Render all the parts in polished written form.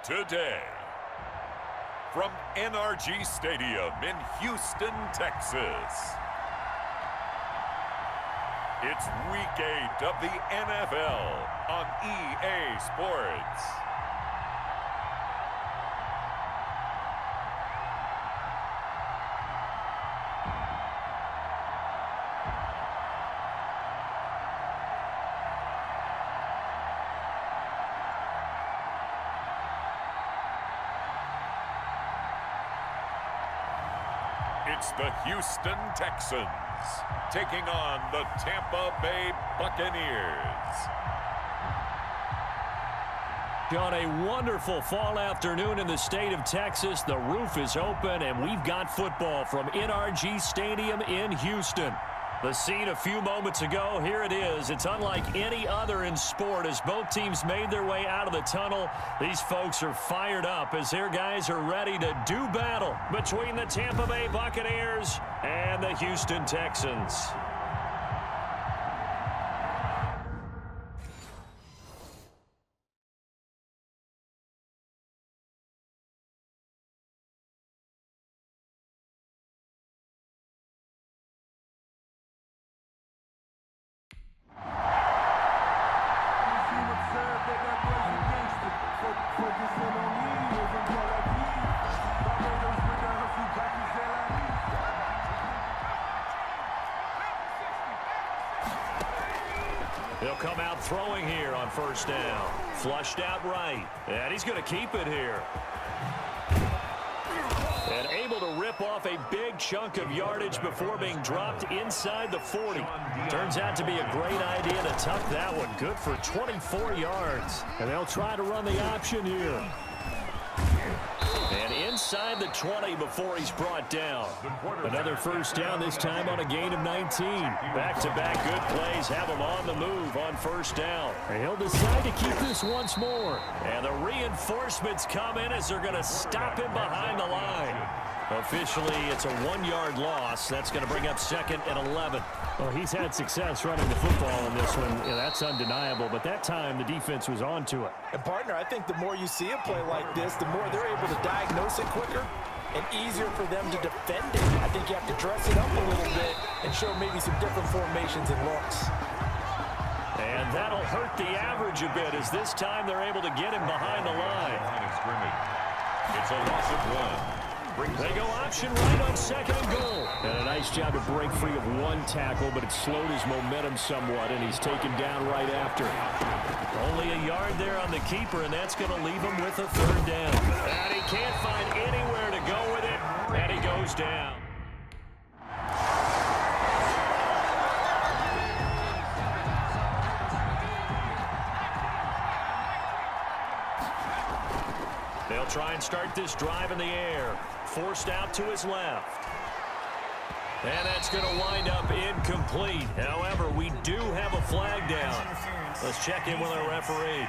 today. From NRG Stadium in Houston, Texas. It's Week 8 of the NFL on EA Sports. It's the Houston Texans taking on the Tampa Bay Buccaneers. On a wonderful fall afternoon in the state of Texas, the roof is open and we've got football from NRG Stadium in Houston. The scene a few moments ago, here it is. It's unlike any other in sport as both teams made their way out of the tunnel. These folks are fired up as their guys are ready to do battle between the Tampa Bay Buccaneers and the Houston Texans. He'll come out throwing here on first down. Flushed out right. And he's going to keep it here. And able to rip off a big chunk of yardage before being dropped inside the 40. Turns out to be a great idea to tuck that one. Good for 24 yards. And they'll try to run the option here. And inside the 20 before he's brought down. Another first down, this time on a gain of 19. Back-to-back good plays have him on the move on first down. And he'll decide to keep this once more. And the reinforcements come in as they're going to stop him behind the line. Officially, it's a 1-yard loss. That's going to bring up second and 11. Well, he's had success running the football in this one. Yeah, that's undeniable. But that time, the defense was on to it. And, partner, I think the more you see a play like this, the more they're able to diagnose it quicker and easier for them to defend it. I think you have to dress it up a little bit and show maybe some different formations and looks. And that'll hurt the average a bit as this time they're able to get him behind the line. It's a loss of 1. They go option right on second and goal. And a nice job to break free of one tackle, but it slowed his momentum somewhat, and he's taken down right after. Only a yard there on the keeper, and that's going to leave him with a third down. And he can't find anywhere to go with it, and he goes down. They'll try and start this drive in the air. Forced out to his left. And that's going to wind up incomplete. However, we do have a flag down. Let's check in with our referee.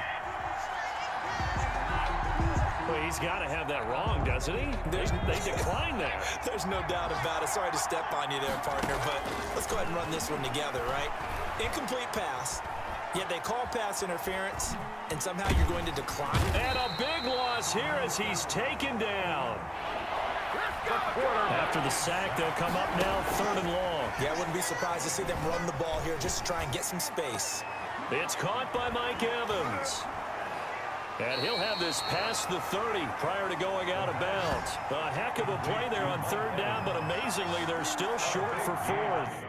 Well, he's got to have that wrong, doesn't he? They declined that. There's no doubt about it. Sorry to step on you there, partner, but let's go ahead and run this one together, right? Incomplete pass. Yet they call pass interference, and somehow you're going to decline. And a big loss here as he's taken down. After the sack, they'll come up now, third and long. Yeah, I wouldn't be surprised to see them run the ball here just to try and get some space. It's caught by Mike Evans. And he'll have this past the 30 prior to going out of bounds. A heck of a play there on third down, but amazingly, they're still short for fourth.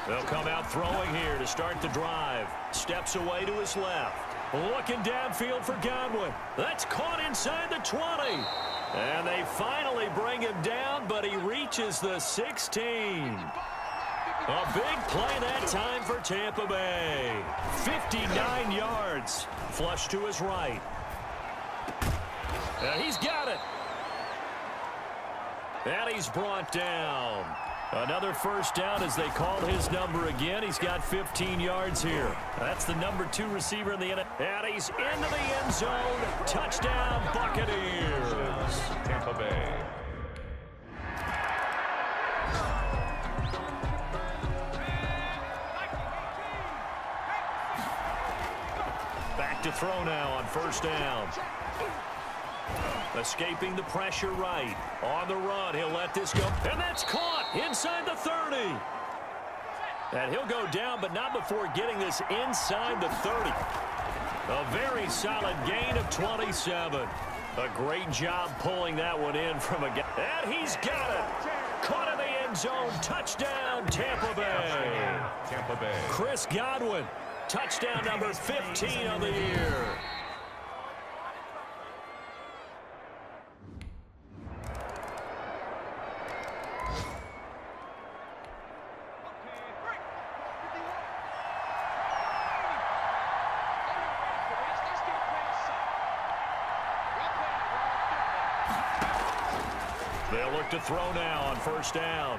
They'll come out throwing here to start the drive. Steps away to his left. Looking downfield for Godwin. That's caught inside the 20. And they finally bring him down, but he reaches the 16. A big play that time for Tampa Bay. 59 yards. Flush to his right. And he's got it. And he's brought down. Another first down as they call his number again. He's got 15 yards here. That's the number 2 receiver in the NFL. And he's into the end zone. Touchdown, Buccaneers. Tampa Bay. throw now on first down. Escaping the pressure right. On the run, he'll let this go. And that's caught inside the 30. And he'll go down, but not before getting this inside the 30. A very solid gain of 27. A great job pulling that one in from a guy. And he's got it. Caught in the end zone. Touchdown, Tampa Bay. Tampa Bay. Chris Godwin. Touchdown number 15 on the year. They'll look to throw now on first down.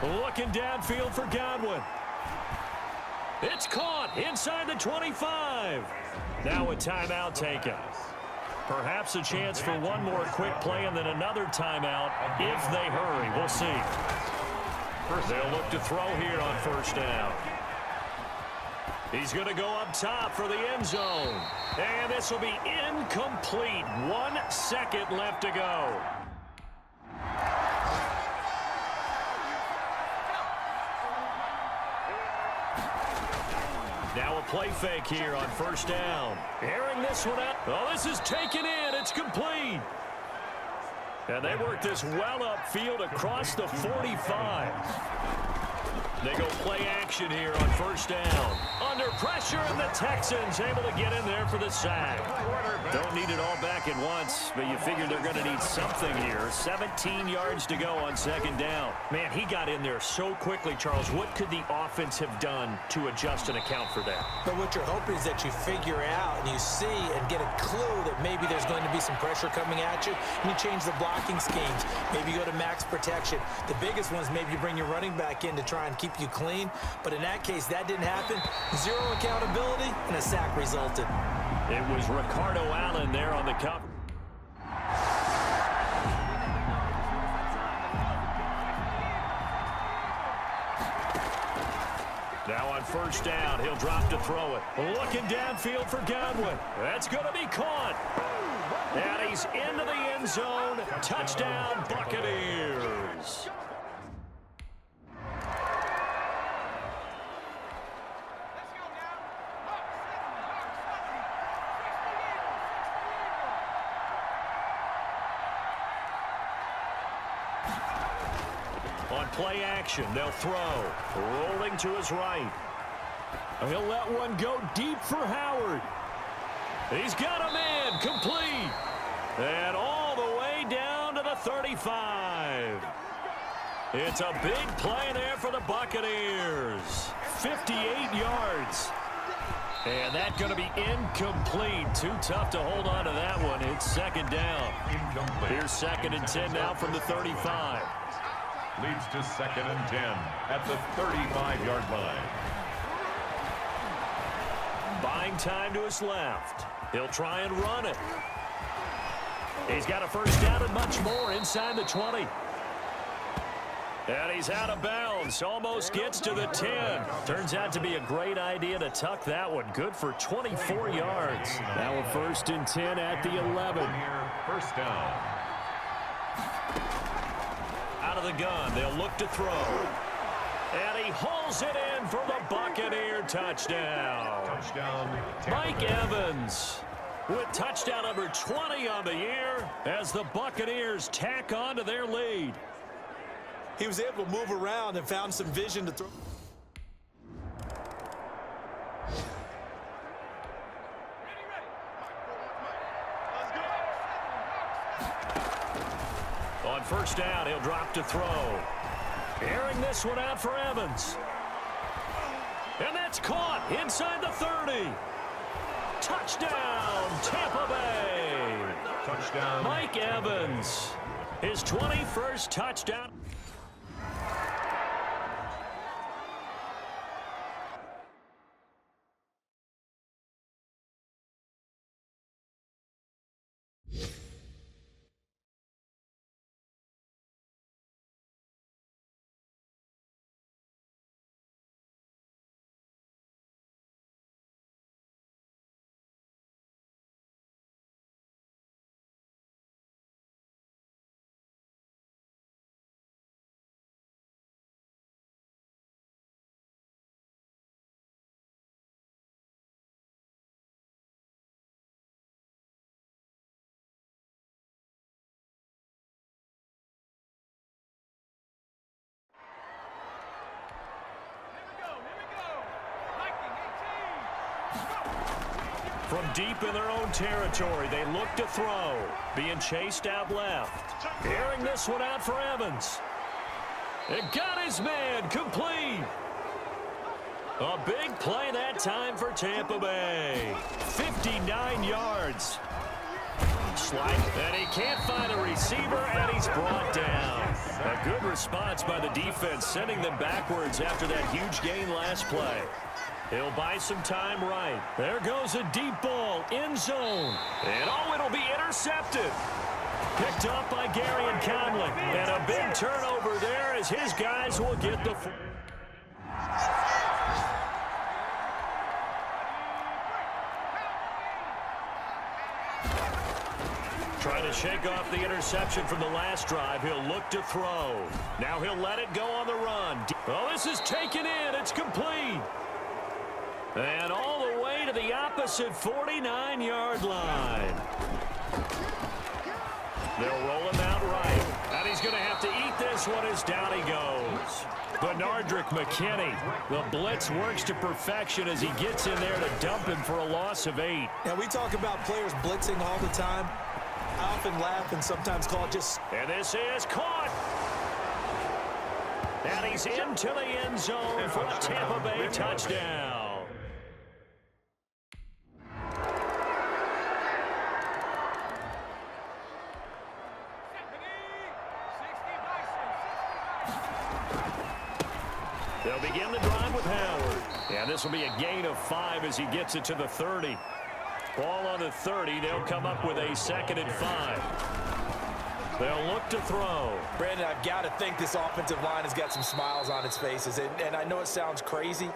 Looking downfield for Godwin. It's caught inside the 25. Now a timeout taken. Perhaps a chance for one more quick play and then another timeout if they hurry. We'll see. They'll look to throw here on first down. He's going to go up top for the end zone. And this will be incomplete. 1 second left to go. Now a play fake here on first down. Airing this one out. Oh, this is taken in. It's complete. And they work this well upfield across the 45. They go play action here on first down. Under pressure, and the Texans able to get in there for the sack. Don't need it all back at once, but you figure they're going to need something here. 17 yards to go on second down. Man, he got in there so quickly, Charles. What could the offense have done to adjust and account for that? But what you're hoping is that you figure out and you see and get a clue that maybe there's going to be some pressure coming at you, and you change the blocking schemes. Maybe you go to max protection. The biggest one is maybe you bring your running back in to try and keep you clean. But in that case, that didn't happen. Zero accountability, and a sack resulted. It was Ricardo Allen there on the cover. Now on first down, he'll drop to throw it. Looking downfield for Godwin. That's going to be caught. And he's into the end zone. Touchdown, Buccaneers. On play action, they'll throw. Rolling to his right. He'll let one go deep for Howard. He's got a man, complete. And all the way down to the 35. It's a big play there for the Buccaneers. 58 yards. And that's going to be incomplete. Too tough to hold on to that one. It's second down. Here's second and 10 now from the 35. Leads to second and 10 at the 35-yard line. Buying time to his left. He'll try and run it. He's got a first down and much more inside the 20. And he's out of bounds. Almost gets to the 10. Turns out to be a great idea to tuck that one. Good for 24 yards. Now a first and 10 at the 11. First down. Out of the gun, they'll look to throw. And he hauls it in for the Buccaneer touchdown. Touchdown. Mike Evans with touchdown number 20 on the year as the Buccaneers tack on to their lead. He was able to move around and found some vision to throw. On first down, he'll drop to throw. Airing this one out for Evans. And that's caught inside the 30. Touchdown, Tampa Bay. Touchdown. Mike Evans, his 21st touchdown. From deep in their own territory, they look to throw. Being chased out left. Airing this one out for Evans. It got his man complete. A big play that time for Tampa Bay. 59 yards. Slide, and he can't find a receiver, and he's brought down. A good response by the defense, sending them backwards after that huge gain last play. He'll buy some time right. There goes a deep ball, end zone. And oh, it'll be intercepted. Picked up by Gary and Conley. And a big turnover there as his guys will get the... Trying to shake off the interception from the last drive. He'll look to throw. Now he'll let it go on the run. Oh, this is taken in. It's complete. And all the way to the opposite 49-yard line. They'll roll him out right. And he's going to have to eat this one as down he goes. Bernardrick McKinney. The blitz works to perfection as he gets in there to dump him for a loss of 8. Now, we talk about players blitzing all the time. I often laugh and sometimes call it just... And this is caught. And he's into the end zone for a Tampa Bay touchdown. They'll begin the drive with Howard. And this will be a gain of 5 as he gets it to the 30. Ball on the 30. They'll come up with a 2nd and 5. They'll look to throw. Brandon, I've got to think this offensive line has got some smiles on its faces. And I know it sounds crazy,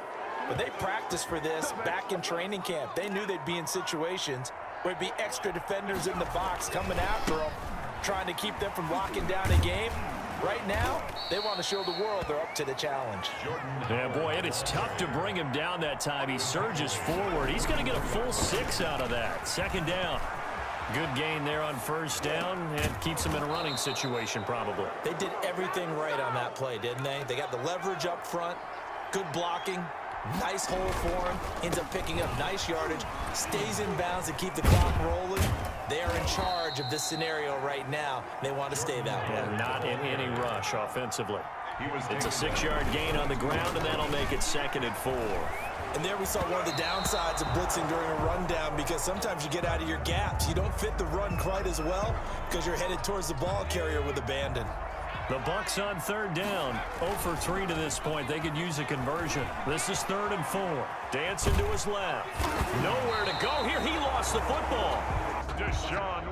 but they practiced for this back in training camp. They knew they'd be in situations where it'd be extra defenders in the box coming after them, trying to keep them from locking down a game. Right now, they want to show the world they're up to the challenge. Yeah, boy, it is tough to bring him down that time. He surges forward. He's going to get a full 6 out of that. 2nd down. Good gain there on 1st down and keeps him in a running situation probably. They did everything right on that play, didn't they? They got the leverage up front, good blocking, nice hole for him, ends up picking up nice yardage, stays in bounds to keep the clock rolling. They are in charge of this scenario right now. They want to stay that way. And not in any rush offensively. It's a 6-yard gain on the ground, and that'll make it 2nd and 4. And there we saw one of the downsides of blitzing during a rundown, because sometimes you get out of your gaps. You don't fit the run quite as well because you're headed towards the ball carrier with abandon. The Bucs on 3rd down. 0 for 3 to this point. They could use a conversion. This is 3rd and 4. Dancing to his left. Nowhere to go here. He lost the football. Deshaun.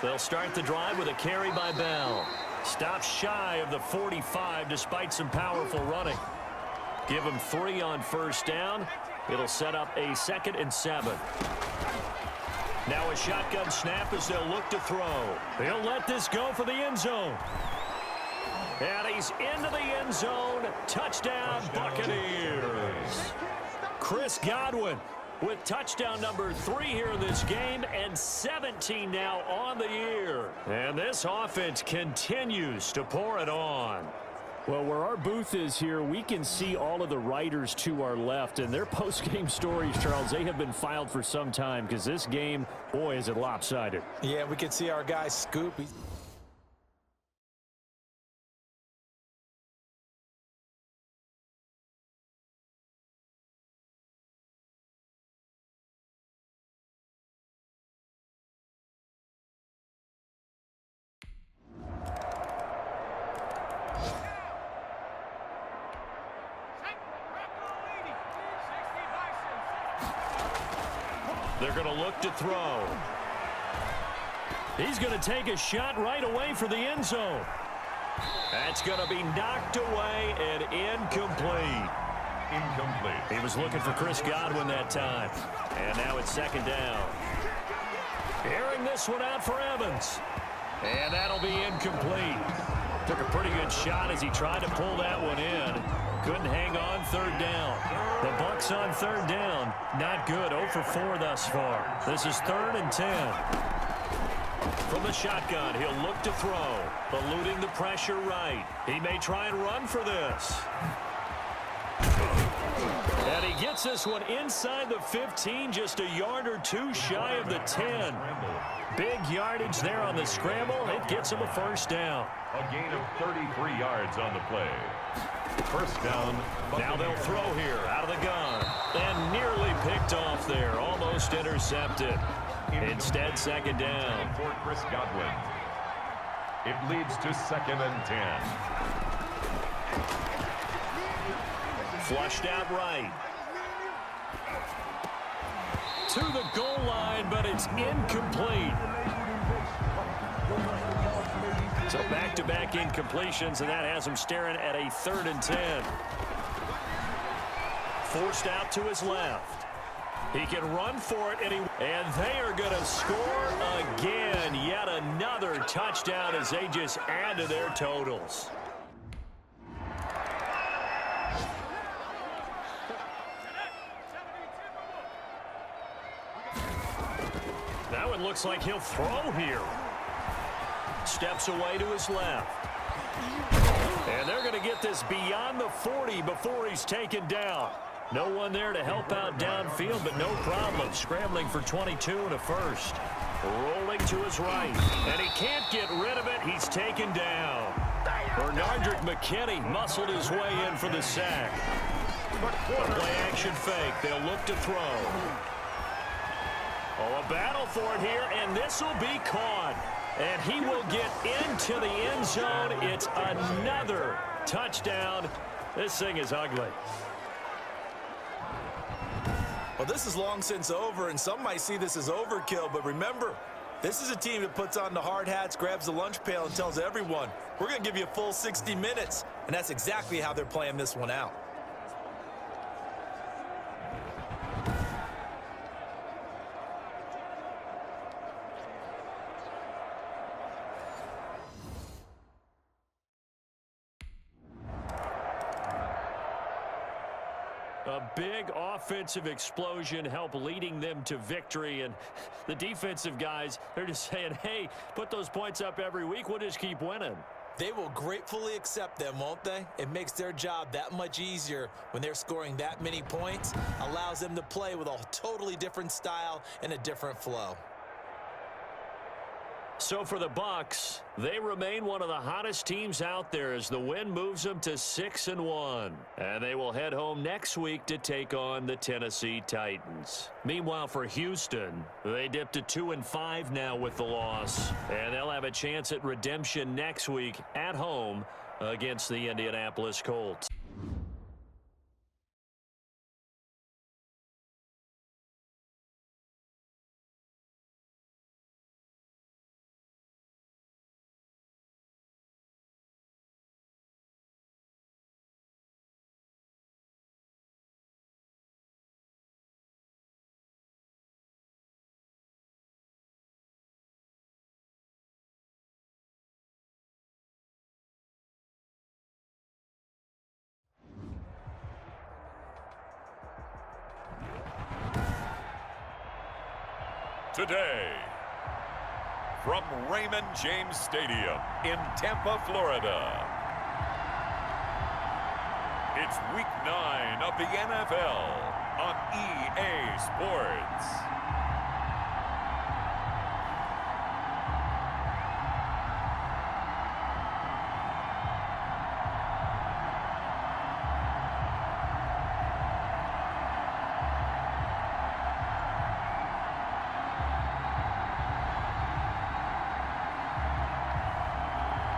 They'll start the drive with a carry by Bell. Stops shy of the 45 despite some powerful running. Give him 3 on 1st down. It'll set up a 2nd and 7. Now a shotgun snap as they'll look to throw. They'll let this go for the end zone. And he's into the end zone. Touchdown, Buccaneers. Chris Godwin with touchdown number 3 here in this game, and 17 now on the year. And this offense continues to pour it on. Well, where our booth is here, we can see all of the writers to our left, and their post-game stories, Charles, they have been filed for some time because this game, boy, is it lopsided. Yeah, we can see our guy Scoop. They're going to look to throw. He's going to take a shot right away for the end zone. That's going to be knocked away and incomplete. He was looking for Chris Godwin that time. And now it's 2nd down. Airing this one out for Evans. And that'll be incomplete. Took a pretty good shot as he tried to pull that one in. Couldn't hang on 3rd down. The Bucs on 3rd down. Not good. 0 for 4 thus far. This is 3rd and 10. From the shotgun, he'll look to throw. Eluding the pressure right. He may try and run for this. And he gets this one inside the 15, just a yard or two shy of the 10. Big yardage there on the scramble. It gets him a first down. A gain of 33 yards on the play. First down. Now they'll throw here out of the gun. And nearly picked off there. Almost intercepted. Instead, second down. For Chris Godwin. It leads to 2nd and 10. Flushed out right. To the goal line, but it's incomplete. So back-to-back incompletions, and that has him staring at a 3rd and 10. Forced out to his left. He can run for it, and they are going to score again. Yet another touchdown as they just add to their totals. That one looks like he'll throw here. Steps away to his left. And they're going to get this beyond the 40 before he's taken down. No one there to help out downfield, but no problem. Scrambling for 22 and a first. Rolling to his right. And he can't get rid of it. He's taken down. Bernardrick McKinney muscled his way in for the sack. A play action fake. They'll look to throw. Oh, a battle for it here, and this will be caught. And he will get into the end zone. It's another touchdown. This thing is ugly. Well, this is long since over, and some might see this as overkill, but remember, this is a team that puts on the hard hats, grabs the lunch pail, and tells everyone, we're going to give you a full 60 minutes, and that's exactly how they're playing this one out. A big offensive explosion helped leading them to victory, and the defensive guys, they're just saying, hey, put those points up every week, we'll just keep winning. They will gratefully accept them, won't they? It makes their job that much easier when they're scoring that many points, allows them to play with a totally different style and a different flow. So for the Bucs, they remain one of the hottest teams out there as the win moves them to 6-1. And they will head home next week to take on the Tennessee Titans. Meanwhile, for Houston, they dipped to 2-5 now with the loss. And they'll have a chance at redemption next week at home against the Indianapolis Colts. Today, from Raymond James Stadium in Tampa, Florida, it's Week 9 of the NFL on EA Sports.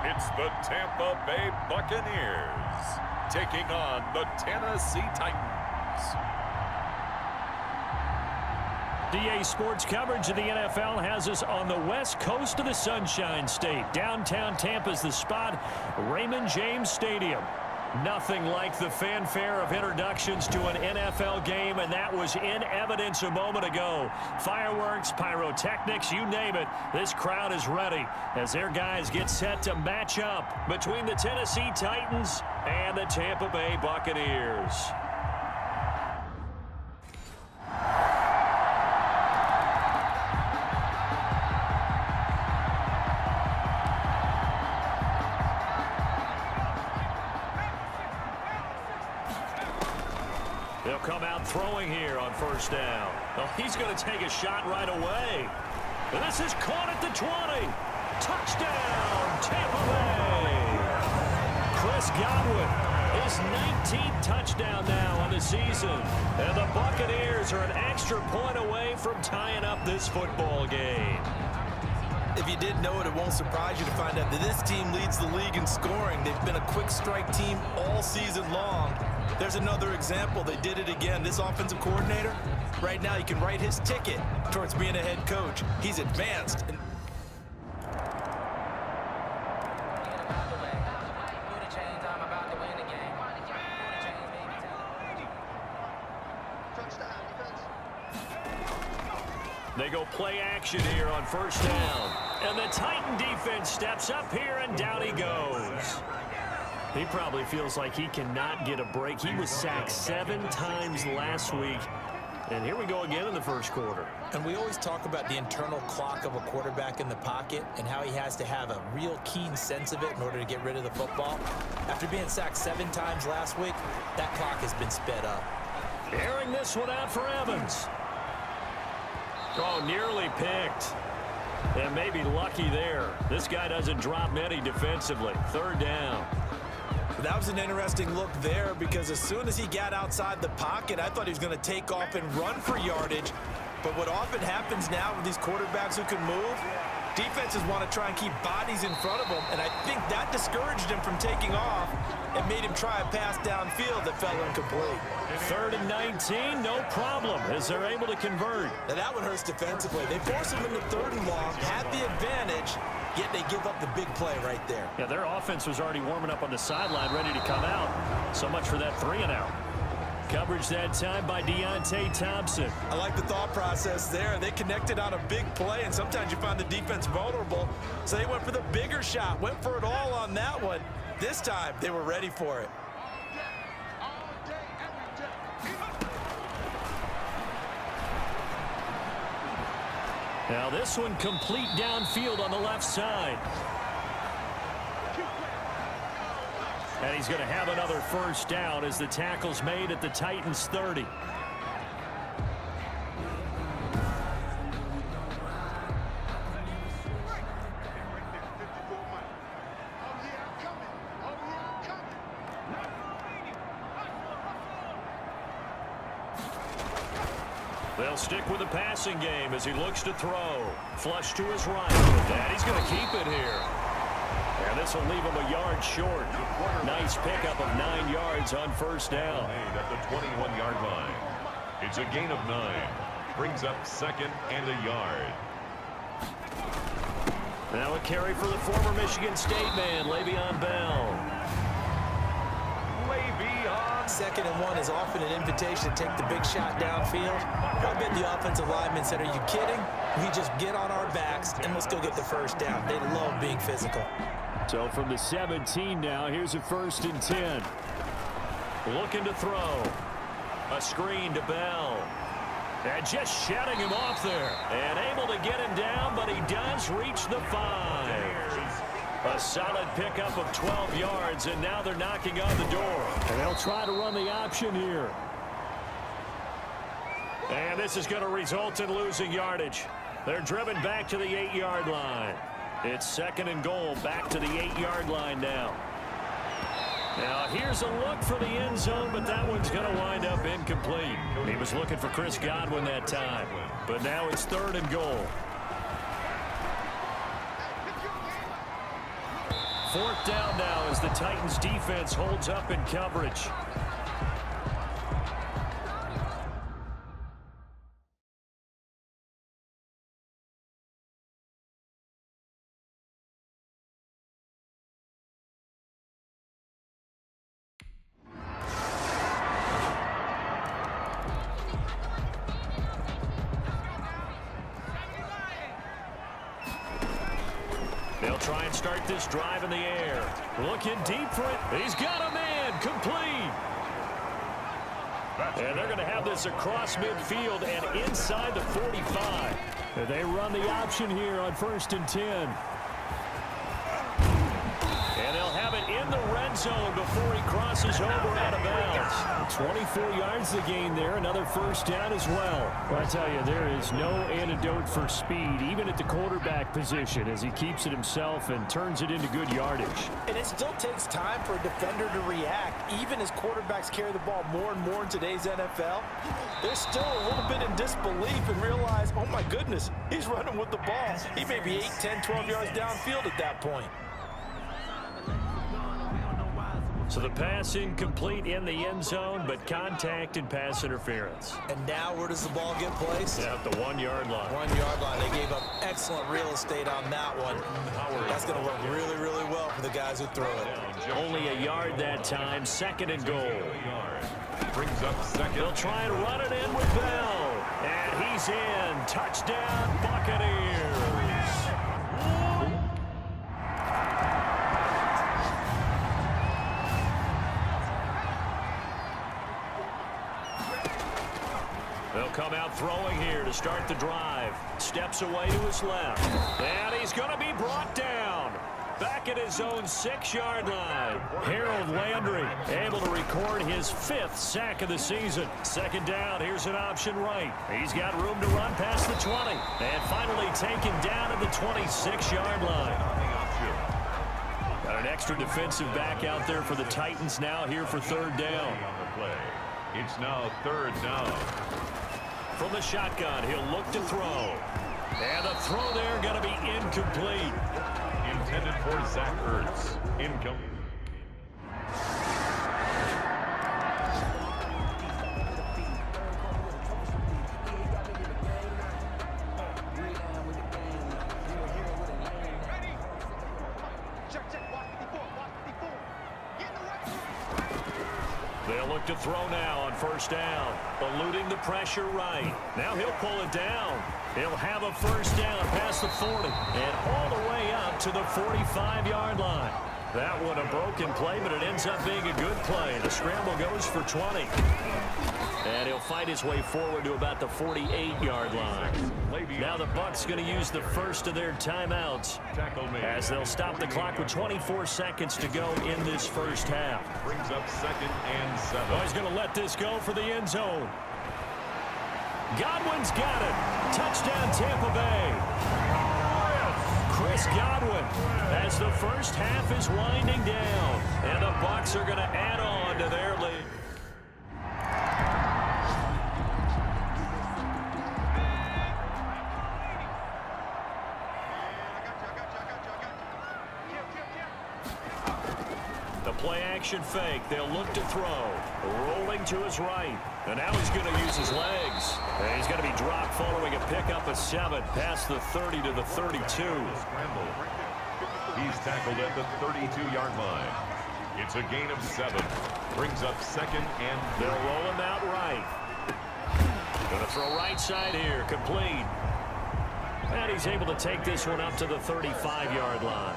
It's the Tampa Bay Buccaneers taking on the Tennessee Titans. EA Sports coverage of the NFL has us on the west coast of the Sunshine State. Downtown Tampa's the spot, Raymond James Stadium. Nothing like the fanfare of introductions to an NFL game, and that was in evidence a moment ago. Fireworks, pyrotechnics, you name it. This crowd is ready as their guys get set to match up between the Tennessee Titans and the Tampa Bay Buccaneers. They'll come out throwing here on first down. Oh, he's going to take a shot right away. And this is caught at the 20. Touchdown, Tampa Bay. Chris Godwin, his 19th touchdown now on the season. And the Buccaneers are an extra point away from tying up this football game. If you didn't know it, it won't surprise you to find out that this team leads the league in scoring. They've been a quick strike team all season long. There's another example. They did it again. This offensive coordinator, right now, you can write his ticket towards being a head coach. He's advanced. They go play action here on first down. And the Titan defense steps up here, and down he goes. He probably feels like he cannot get a break. He was sacked 7 times last week. And here we go again in the first quarter. And we always talk about the internal clock of a quarterback in the pocket and how he has to have a real keen sense of it in order to get rid of the football. After being sacked 7 times last week, that clock has been sped up. Airing this one out for Evans. Oh, nearly picked. And maybe lucky there. This guy doesn't drop many defensively. Third down. That was an interesting look there because as soon as he got outside the pocket, I thought he was going to take off and run for yardage. But what often happens now with these quarterbacks who can move, defenses want to try and keep bodies in front of them, and I think that discouraged him from taking off and made him try a pass downfield that fell incomplete. 3rd and 19, no problem, as they're able to convert. Now that one hurts defensively. They force him into 3rd and long, had the advantage, yet they give up the big play right there. Yeah, their offense was already warming up on the sideline, ready to come out. So much for that 3-and-out. Coverage that time by Deontay Thompson. I like the thought process there. They connected on a big play, and sometimes you find the defense vulnerable. So they went for the bigger shot, went for it all on that one. This time, they were ready for it. Now this one complete downfield on the left side. And he's going to have another first down as the tackle's made at the Titans' 30. They'll stick with the passing game as he looks to throw. Flush to his right. And he's going to keep it here. And this will leave him a yard short. Nice pickup of 9 yards on first down. At the 21-yard line. It's a gain of 9. Brings up 2nd and a yard. Now a carry for the former Michigan State man, Le'Veon Bell. 2nd and 1 is often an invitation to take the big shot downfield. I bet the offensive linemen said, are you kidding? We just get on our backs and let's go get the first down. They love being physical. So from the 17 now, here's a 1st and 10. Looking to throw. A screen to Bell. And just shutting him off there. And able to get him down, but he does reach the 5. A solid pickup of 12 yards, and now they're knocking on the door. And they'll try to run the option here. And this is going to result in losing yardage. They're driven back to the 8-yard line. It's 2nd and goal, back to the 8-yard line now. Now here's a look for the end zone, but that one's going to wind up incomplete. He was looking for Chris Godwin that time, but now it's 3rd and goal. 4th down now as the Titans defense holds up in coverage. They'll try and start this drive in the air. Looking deep for it. He's got a man. Complete. And they're going to have this across midfield and inside the 45. And they run the option here on 1st and 10. And they'll have it in the red end zone before he crosses over out of bounds. 24 yards to gain there. Another first down as well. Well, I tell you, there is no antidote for speed, even at the quarterback position, as he keeps it himself and turns it into good yardage. And it still takes time for a defender to react. Even as quarterbacks carry the ball more and more in today's NFL, they're still a little bit in disbelief and realize, oh my goodness, he's running with the ball. He may be 8, 10, 12 yards downfield at that point. So the pass incomplete in the end zone, but contact and pass interference. And now where does the ball get placed? Yeah, at the 1 yard line. 1 yard line. They gave up excellent real estate on that one. That's going to work really, really well for the guys who throw it. Only a yard that time, 2nd and goal. Brings up second. They'll try and run it in with Bell. And he's in. Touchdown, Buccaneers. They'll come out throwing here to start the drive. Steps away to his left. And he's going to be brought down. Back at his own 6-yard line. Harold Landry able to record his 5th sack of the season. 2nd down, here's an option right. He's got room to run past the 20. And finally taken down at the 26-yard line. Got an extra defensive back out there for the Titans now here for 3rd down. It's now 3rd down. From the shotgun, he'll look to throw. And the throw there going to be incomplete. Intended for Zach Ertz. Incomplete. They'll look to throw now on 1st down. Eluding the pressure right. Now he'll pull it down. He'll have a 1st down past the 40 and all the way up to the 45-yard line. That one a broken play, but it ends up being a good play. The scramble goes for 20. And he'll fight his way forward to about the 48-yard line. Now the Bucs going to use the first of their timeouts as they'll stop the clock with 24 seconds to go in this first half. Brings up 2nd and 7. Oh, he's going to let this go for the end zone. Godwin's got it. Touchdown, Tampa Bay. Chris Godwin as the first half is winding down. And the Bucs are going to add on to their lead. Play-action fake. They'll look to throw. Rolling to his right. And now he's going to use his legs. And he's going to be dropped following a pickup of 7 past the 30 to the 32. He's tackled at the 32-yard line. It's a gain of 7. Brings up 2nd and they'll roll him out right. Going to throw right side here. Complete. And he's able to take this one up to the 35-yard line.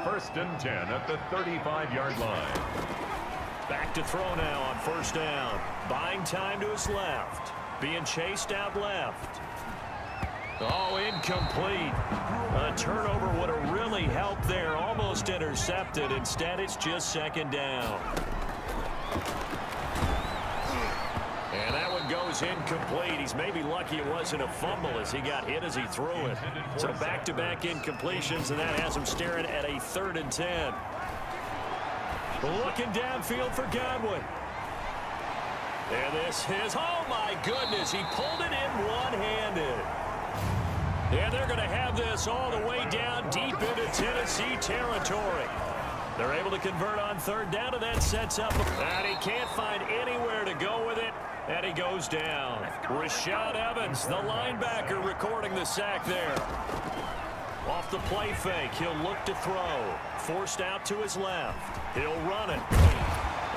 1st and 10 at the 35-yard line. Back to throw now on 1st down. Buying time to his left. Being chased out left. Oh, incomplete. A turnover would have really helped there. Almost intercepted. Instead, it's just 2nd down. And that one goes incomplete. He's maybe lucky it wasn't a fumble as he got hit as he threw it. So back-to-back incompletions, and that has him staring at a 3rd and 10. Looking downfield for Godwin. And this is, oh my goodness, he pulled it in one-handed. And they're going to have this all the way down deep into Tennessee territory. They're able to convert on 3rd down, and that sets up. And he can't find anywhere to go with it. And he goes down. Rashad Evans, the linebacker, recording the sack there. Off the play fake, he'll look to throw. Forced out to his left. He'll run it.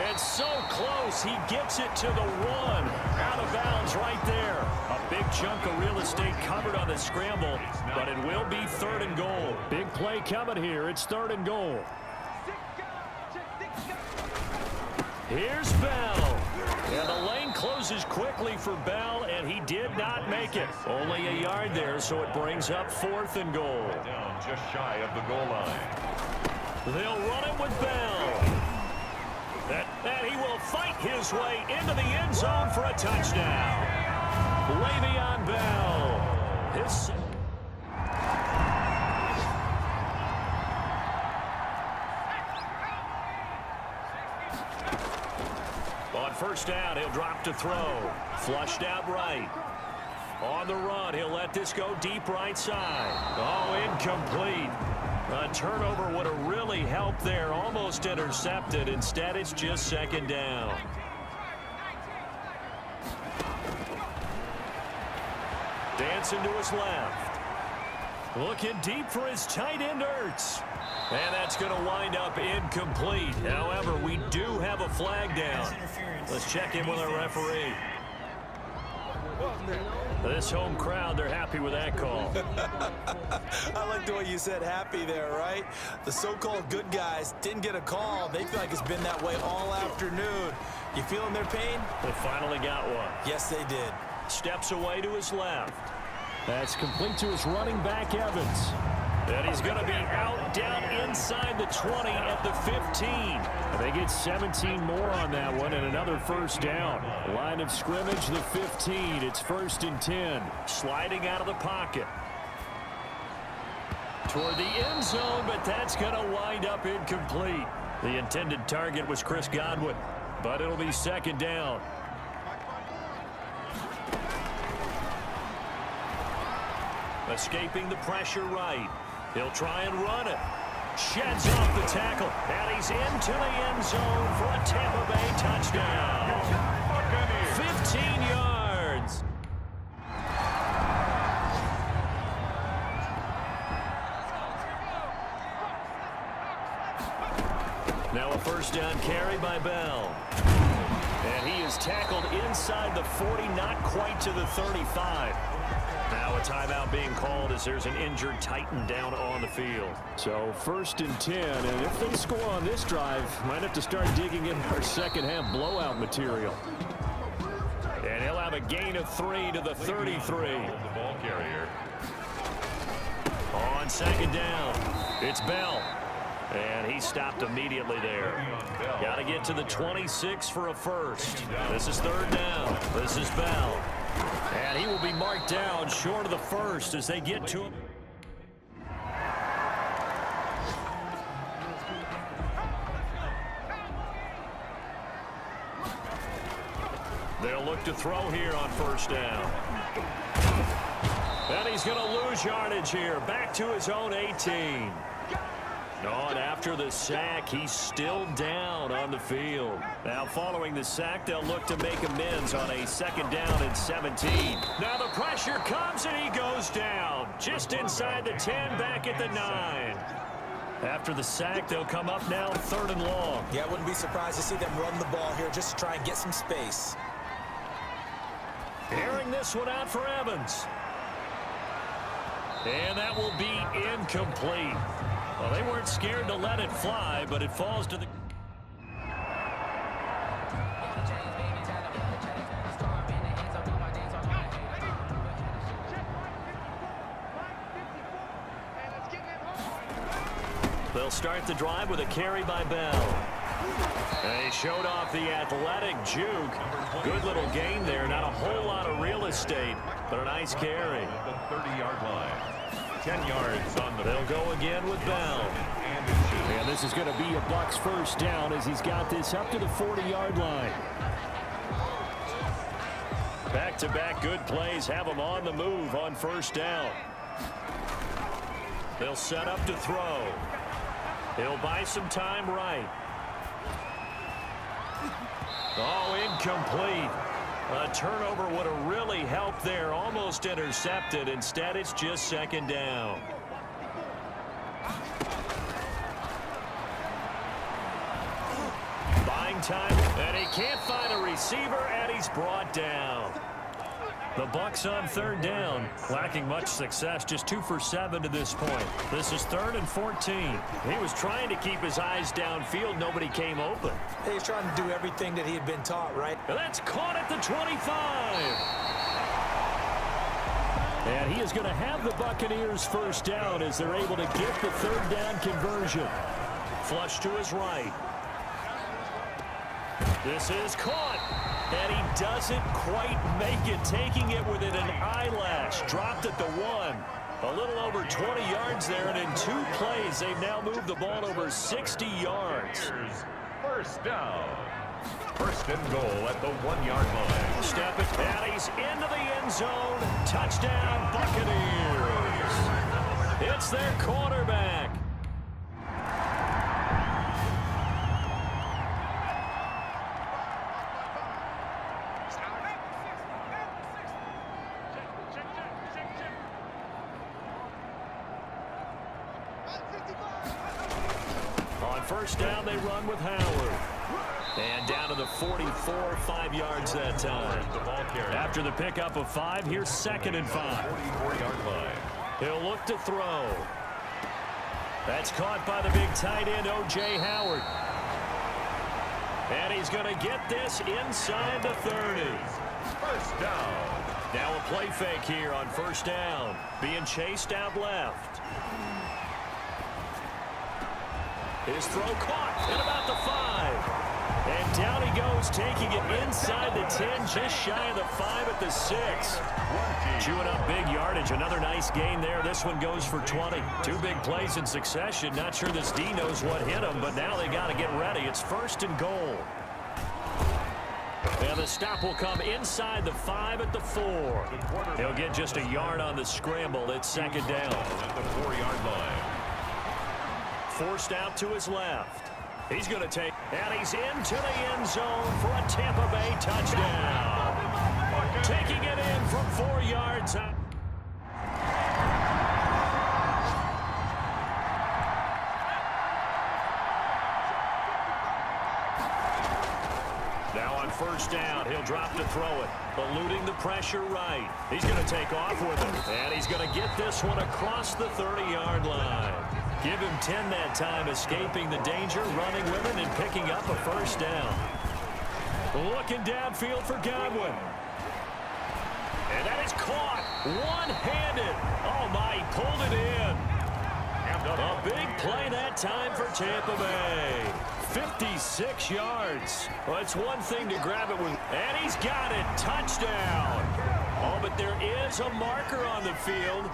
And so close, he gets it to the 1. Out of bounds right there. A big chunk of real estate covered on the scramble, but it will be 3rd and goal. Big play coming here. It's 3rd and goal. Here's Bell. And the lane closes quickly for Bell, and he did not make it. Only a yard there, so it brings up 4th and goal. Down just shy of the goal line. They'll run it with Bell. And he will fight his way into the end zone for a touchdown. Le'Veon Bell. On first down, he'll drop to throw. Flushed out right. On the run, he'll let this go deep right side. Oh, incomplete. A turnover would have really helped there. Almost intercepted. Instead, it's just second down. Dancing to his left. Looking deep for his tight end, Ertz. And that's going to wind up incomplete. However, we do have a flag down. Let's check in with our referee. This home crowd, they're happy with that call. I like the way you said happy there, right? The so-called good guys didn't get a call. They feel like it's been that way all afternoon. You feeling their pain? They finally got one. Yes, they did. Steps away to his left. That's complete to his running back, Evans. And he's going to be out down inside the 20 at the 15. And they get 17 more on that one and another first down. Line of scrimmage, the 15. It's 1st and 10. Sliding out of the pocket. Toward the end zone, but that's going to wind up incomplete. The intended target was Chris Godwin, but it'll be second down. Escaping the pressure right. He'll try and run it. Sheds off the tackle. And he's into the end zone for a Tampa Bay touchdown. 15 yards. Now a first down carry by Bell. And he is tackled inside the 40, not quite to the 35. Now a timeout being called as there's an injured Titan down on the field. So 1st and 10, and if they score on this drive, might have to start digging in our second half blowout material. And he'll have a gain of 3 to the 33. The ball carrier. On second down, it's Bell. And he stopped immediately there. Got to get to the 26 for a first. This is 3rd down. This is Bell. And he will be marked down short of the first as they get to him. They'll look to throw here on first down. And he's going to lose yardage here. Back to his own 18. And after the sack, he's still down on the field. Now, following the sack, they'll look to make amends on a second down and 17. Now the pressure comes, and he goes down. Just inside the 10, back at the 9. After the sack, they'll come up now 3rd and long. Yeah, I wouldn't be surprised to see them run the ball here just to try and get some space. Airing this one out for Evans. And that will be incomplete. Well, they weren't scared to let it fly, but it falls to the... They'll start the drive with a carry by Bell. And he showed off the athletic juke. Good little gain there. Not a whole lot of real estate, but a nice carry. The 30-yard line. 10 yards on the... They'll go again with Bell. And this is going to be a Bucs first down as he's got this up to the 40-yard line. Back-to-back good plays have them on the move on first down. They'll set up to throw. He'll buy some time right. Oh, incomplete. A turnover would have really helped there. Almost intercepted. Instead, it's just second down. Buying time, and he can't find a receiver, and he's brought down. The Bucs on 3rd down, lacking much success, just 2 for 7 to this point. This is 3rd and 14. He was trying to keep his eyes downfield. Nobody came open. He's trying to do everything that he had been taught, right? And that's caught at the 25. And he is going to have the Buccaneers first down as they're able to get the 3rd down conversion. Flush to his right. This is caught. And he doesn't quite make it, taking it within an eyelash. Dropped at the 1. A little over 20 yards there, and in 2 plays, they've now moved the ball over 60 yards. First down. First and goal at the 1-yard line. Step it, Patties into the end zone. Touchdown, Buccaneers. It's their quarterback. On first down, they run with Howard. And down to the 44, 5 yards that time. After the pickup of 5, here's 2nd and 5. 44-yard line. He'll look to throw. That's caught by the big tight end, O.J. Howard. And he's going to get this inside the 30. First down. Now a play fake here on first down. Being chased out left. His throw caught at about the 5. And down he goes, taking it inside the 10, just shy of the 5 at the 6. Chewing up big yardage. Another nice gain there. This one goes for 20. 2 big plays in succession. Not sure this D knows what hit him, but now they got to get ready. It's first and goal. And the stop will come inside the 5 at the 4. He'll get just a yard on the scramble. It's 2nd down. At the 4-yard line. Forced out to his left. He's going to take, and he's into the end zone for a Tampa Bay touchdown. Taking it in from 4 yards out. Now on first down, he'll drop to throw it. Eluding the pressure right. He's going to take off with it. And he's going to get this one across the 30-yard line. Give him 10 that time, escaping the danger, running with it, and picking up a first down. Looking downfield for Godwin. And that is caught one-handed. Oh, my, he pulled it in. A big play that time for Tampa Bay. 56 yards. Well, it's one thing to grab it with, and he's got it. Touchdown. Oh, but there is a marker on the field.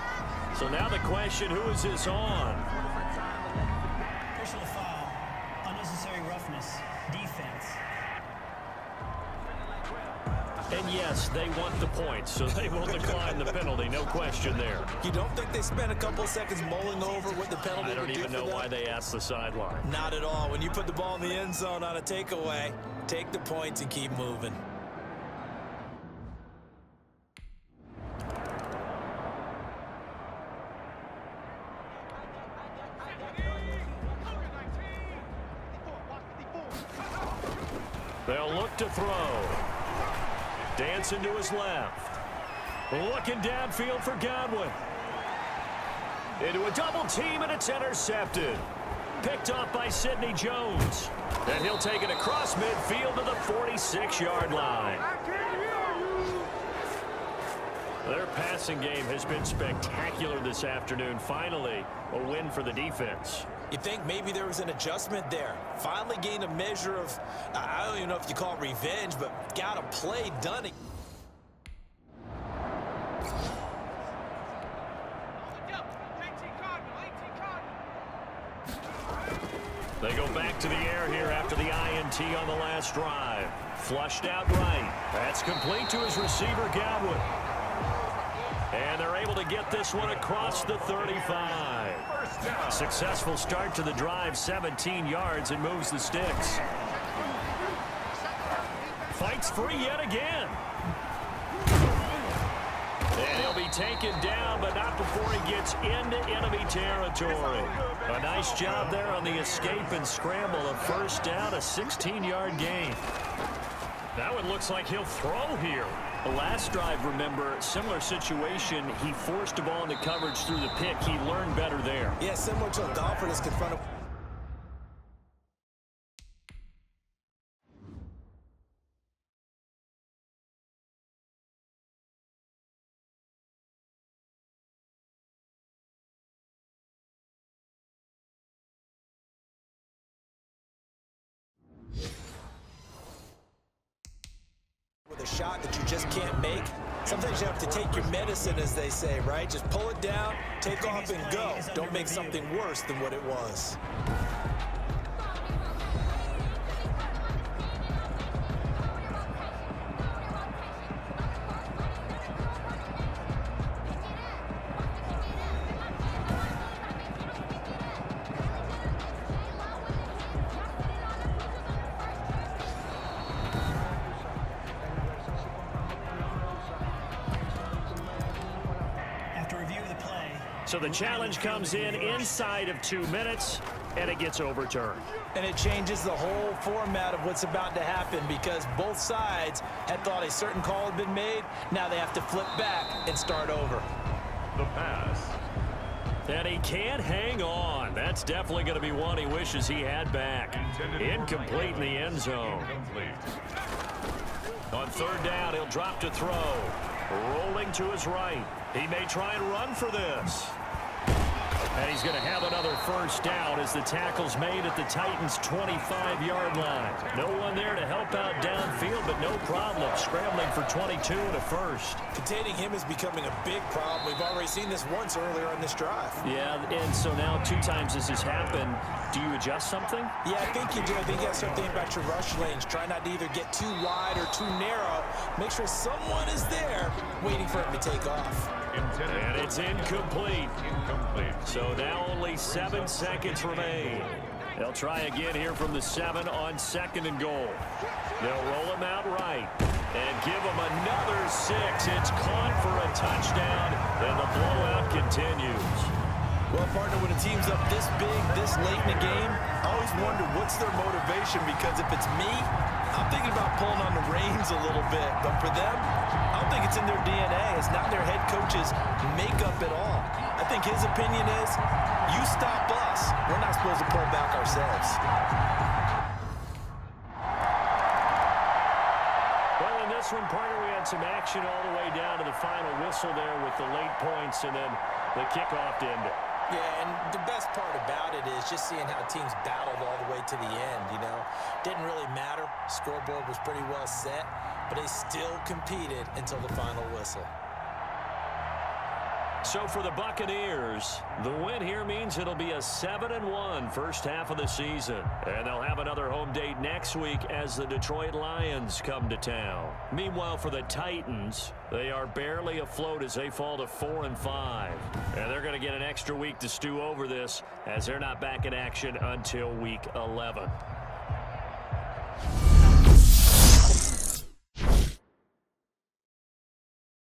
So now the question, who is this on? Personal foul, unnecessary roughness, defense. And yes, they want the points, so they will decline the penalty, no question there. You don't think they spent a couple seconds mulling over what the penalty I don't would do even for know them? why they asked the sideline. Not at all. When you put the ball in the end zone on a takeaway, take the points and keep moving. They'll look to throw. Dancing to his left. Looking downfield for Godwin. Into a double team, and it's intercepted. Picked off by Sidney Jones. And he'll take it across midfield to the 46-yard line. Their passing game has been spectacular this afternoon. Finally, a win for the defense. You think maybe there was an adjustment there. Finally gained a measure of, I don't even know if you call it revenge, but got a play done. They go back to the air here after the INT on the last drive. Flushed out right. That's complete to his receiver, Godwin. And they're able to get this one across the 35. Successful start to the drive, 17 yards, and moves the sticks. Fights free yet again. And he'll be taken down, but not before he gets into enemy territory. A nice job there on the escape and scramble. A first down, a 16-yard gain. That one looks like he'll throw here. The last drive, remember, similar situation. He forced the ball into coverage through the pick. He learned better there. Yeah, similar to a golfer that's confronted. shot that you just can't make, sometimes you have to take your medicine, as they say, right? Just pull it down, take off, and go. Don't make something worse than what it was. So the challenge comes in inside of 2 minutes, and it gets overturned. And it changes the whole format of what's about to happen because both sides had thought a certain call had been made. Now they have to flip back and start over. The pass. And he can't hang on. That's definitely going to be one he wishes he had back. Incomplete in the end zone. On third down, he'll drop to throw. Rolling to his right. He may try and run for this. And he's going to have another first down as the tackle's made at the Titans' 25-yard line. No one there to help out downfield, but no problem scrambling for 22 and a first. Containing him is becoming a big problem. We've already seen this once earlier on this drive. Yeah, and so now 2 times this has happened. Do you adjust something? Yeah, I think you do. I think you have to start thinking about your rush lanes. Try not to either get too wide or too narrow. Make sure someone is there waiting for him to take off. And it's incomplete. So now only 7 seconds remain. They'll try again here from the 7 on 2nd and goal. They'll roll him out right and give him another 6. It's caught for a touchdown, and the blowout continues. Well, partner, when a team's up this big, this late in the game, I always wonder what's their motivation, because if it's me, I'm thinking about pulling on the reins a little bit. But for them, I don't think it's in their DNA. It's not their head coach's makeup at all. I think his opinion is, you stop us, we're not supposed to pull back ourselves. Well, in this one, partner, we had some action all the way down to the final whistle there with the late points and then the kickoff to end it. Yeah, and the best part about it is just seeing how teams battled all the way to the end, you know. Didn't really matter. Scoreboard was pretty well set, but they still competed until the final whistle. So for the Buccaneers, the win here means it'll be a 7-1 first half of the season. And they'll have another home date next week as the Detroit Lions come to town. Meanwhile, for the Titans, they are barely afloat as they fall to 4-5. And they're going to get an extra week to stew over this as they're not back in action until week 11.